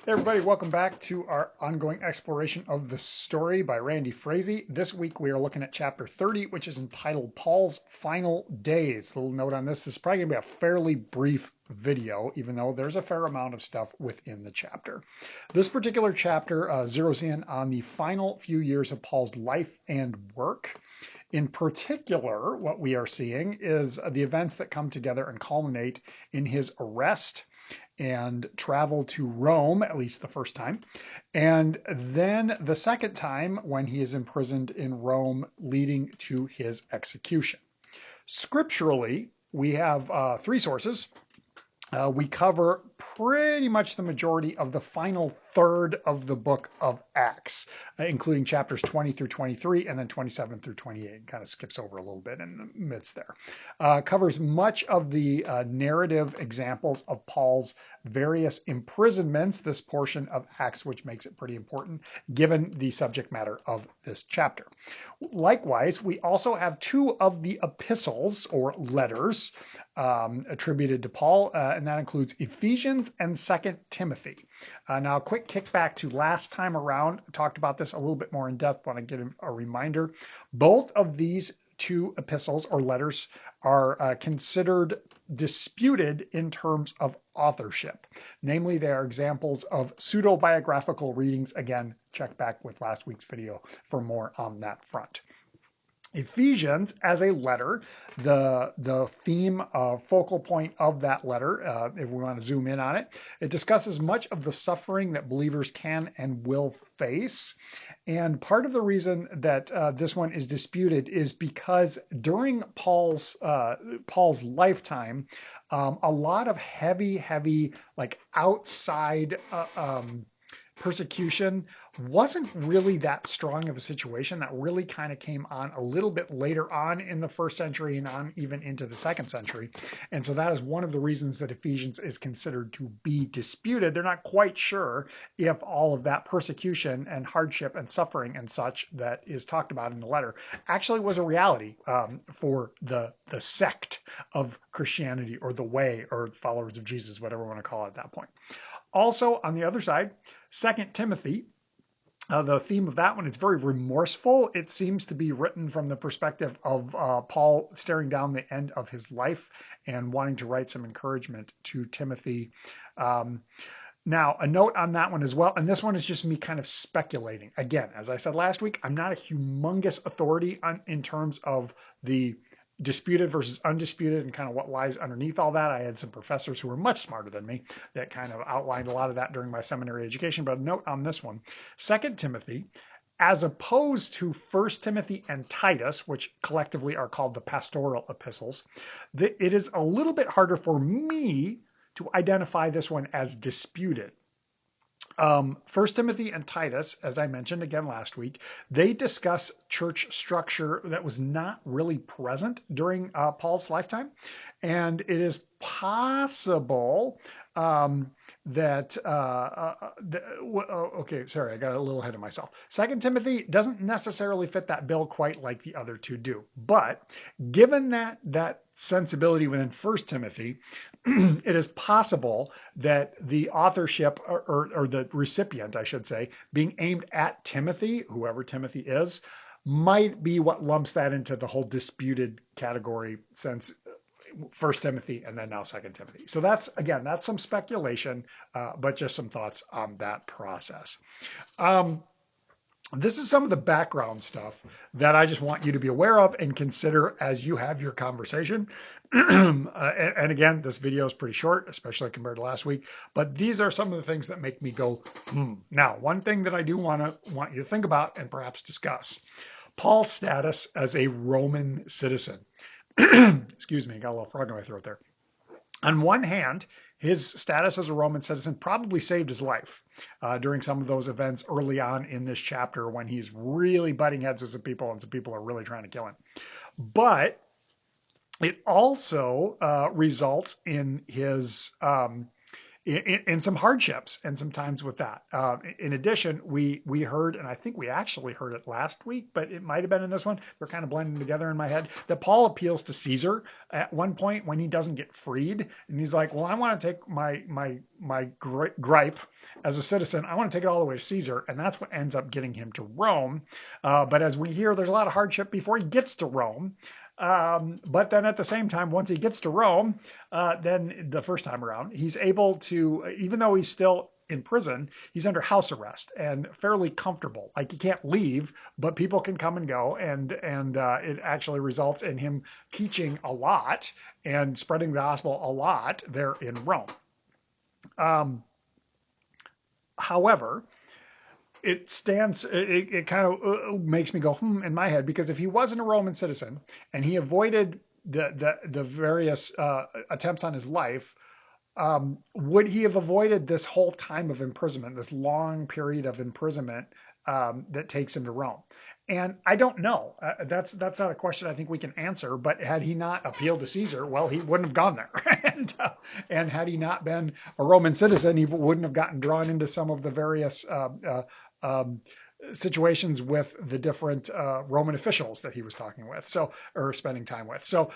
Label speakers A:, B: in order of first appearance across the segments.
A: Hey everybody, welcome back to our ongoing exploration of the story by Randy Frazee. This week we are looking at chapter 30, which is entitled Paul's Final Days. A little note on this is probably going to be a fairly brief video, even though there's a fair amount of stuff within the chapter. This particular chapter zeroes in on the final few years of Paul's life and work. In particular, what we are seeing is the events that come together and culminate in his arrest and travel to Rome, at least the first time, and then the second time when he is imprisoned in Rome, leading to his execution. Scripturally, we have three sources. We cover pretty much the majority of the final third of the book of Acts, including chapters 20 through 23 and then 27 through 28. Kind of skips over a little bit in the midst there. Covers much of the narrative examples of Paul's various imprisonments, this portion of Acts, which makes it pretty important given the subject matter of this chapter. Likewise, we also have two of the epistles or letters attributed to Paul, and that includes Ephesians and 2 Timothy. Now, a quick kickback to last time around. I talked about this a little bit more in depth. Want to get a reminder. Both of these two epistles or letters are considered disputed in terms of authorship. Namely, they are examples of pseudo-biographical readings. Again, check back with last week's video for more on that front. Ephesians as a letter, the theme focal point of that letter, if we want to zoom in on it, it discusses much of the suffering that believers can and will face. And part of the reason that this one is disputed is because during Paul's lifetime, a lot of heavy, like outside persecution wasn't really that strong of a situation. That really kind of came on a little bit later on in the first century and on even into the second century. And so that is one of the reasons that Ephesians is considered to be disputed. They're not quite sure if all of that persecution and hardship and suffering and such that is talked about in the letter actually was a reality for the sect of Christianity or the way or followers of Jesus, whatever we want to call it at that point. Also, on the other side, 2 Timothy, the theme of that one is very remorseful. It seems to be written from the perspective of Paul staring down the end of his life and wanting to write some encouragement to Timothy. Now, a note on that one as well, and this one is just me kind of speculating. Again, as I said last week, I'm not a humongous authority in terms of the disputed versus undisputed and kind of what lies underneath all that. I had some professors who were much smarter than me that kind of outlined a lot of that during my seminary education. But a note on this one, 2 Timothy, as opposed to 1 Timothy and Titus, which collectively are called the pastoral epistles, it is a little bit harder for me to identify this one as disputed. 1 Timothy and Titus, as I mentioned again last week, they discuss church structure that was not really present during Paul's lifetime. And it is possible okay, sorry, I got a little ahead of myself. 2 Timothy doesn't necessarily fit that bill quite like the other two do. But given that sensibility within 1 Timothy, it is possible that the authorship or the recipient, I should say, being aimed at Timothy, whoever Timothy is, might be what lumps that into the whole disputed category since 1 Timothy and then now 2 Timothy. So that's some speculation, but just some thoughts on that process. This is some of the background stuff that I just want you to be aware of and consider as you have your conversation. And again, this video is pretty short, especially compared to last week, but these are some of the things that make me go, Now, one thing that I do want you to think about and perhaps discuss, Paul's status as a Roman citizen. Excuse me, I got a little frog in my throat there. On one hand, his status as a Roman citizen probably saved his life during some of those events early on in this chapter when he's really butting heads with some people and some people are really trying to kill him. But it also results in his in some hardships and some times with that. In addition, we heard, and I think we actually heard it last week, but it might have been in this one. They're kind of blending together in my head. That Paul appeals to Caesar at one point when he doesn't get freed, and he's like, "Well, I want to take my gripe as a citizen. I want to take it all the way to Caesar," and that's what ends up getting him to Rome. But as we hear, there's a lot of hardship before he gets to Rome. But then at the same time, once he gets to Rome, then the first time around, he's able to, even though he's still in prison, he's under house arrest and fairly comfortable. Like he can't leave, but people can come and go, and it actually results in him teaching a lot and spreading the gospel a lot there in Rome. However, it kind of makes me go in my head, because if he wasn't a Roman citizen and he avoided the various attempts on his life, would he have avoided this whole time of imprisonment, this long period of imprisonment that takes him to Rome? And I don't know. That's not a question I think we can answer. But had he not appealed to Caesar, well, he wouldn't have gone there. And had he not been a Roman citizen, he wouldn't have gotten drawn into some of the various situations with the different Roman officials that he was talking with, or spending time with. So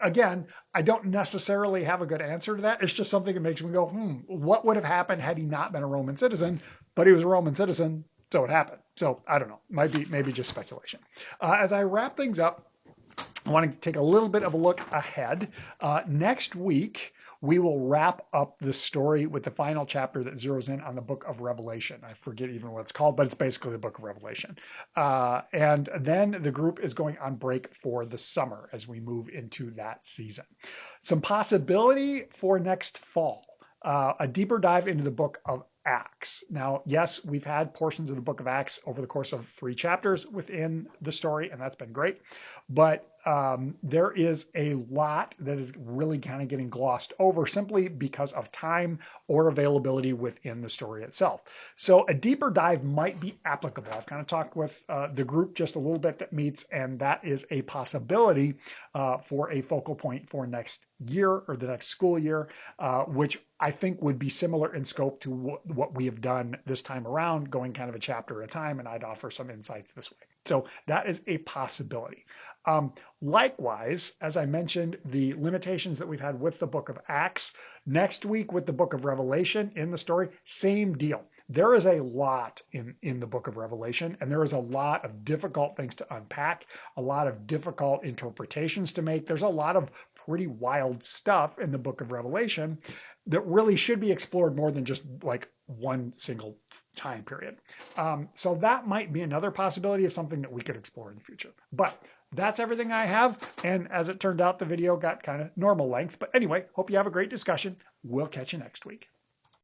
A: again, I don't necessarily have a good answer to that. It's just something that makes me go, what would have happened had he not been a Roman citizen? But he was a Roman citizen, so it happened. So I don't know. Maybe just speculation. As I wrap things up, I want to take a little bit of a look ahead. Next week, we will wrap up the story with the final chapter that zeroes in on the book of Revelation. I forget even what it's called, but it's basically the book of Revelation. And then the group is going on break for the summer as we move into that season. Some possibility for next fall, a deeper dive into the book of Acts. Now, yes, we've had portions of the book of Acts over the course of 3 chapters within the story, and that's been great. But there is a lot that is really kind of getting glossed over simply because of time or availability within the story itself. So a deeper dive might be applicable. I've kind of talked with the group just a little bit that meets, and that is a possibility for a focal point for next year or the next school year, which I think would be similar in scope to what we have done this time around, going kind of a chapter at a time, and I'd offer some insights this way. So that is a possibility. Likewise, as I mentioned, the limitations that we've had with the book of Acts, next week with the book of Revelation in the story, same deal. There is a lot in the book of Revelation, and there is a lot of difficult things to unpack, a lot of difficult interpretations to make. There's a lot of pretty wild stuff in the book of Revelation that really should be explored more than just like one single time period. So that might be another possibility of something that we could explore in the future. But that's everything I have. And as it turned out, the video got kind of normal length. But anyway, hope you have a great discussion. We'll catch you next week.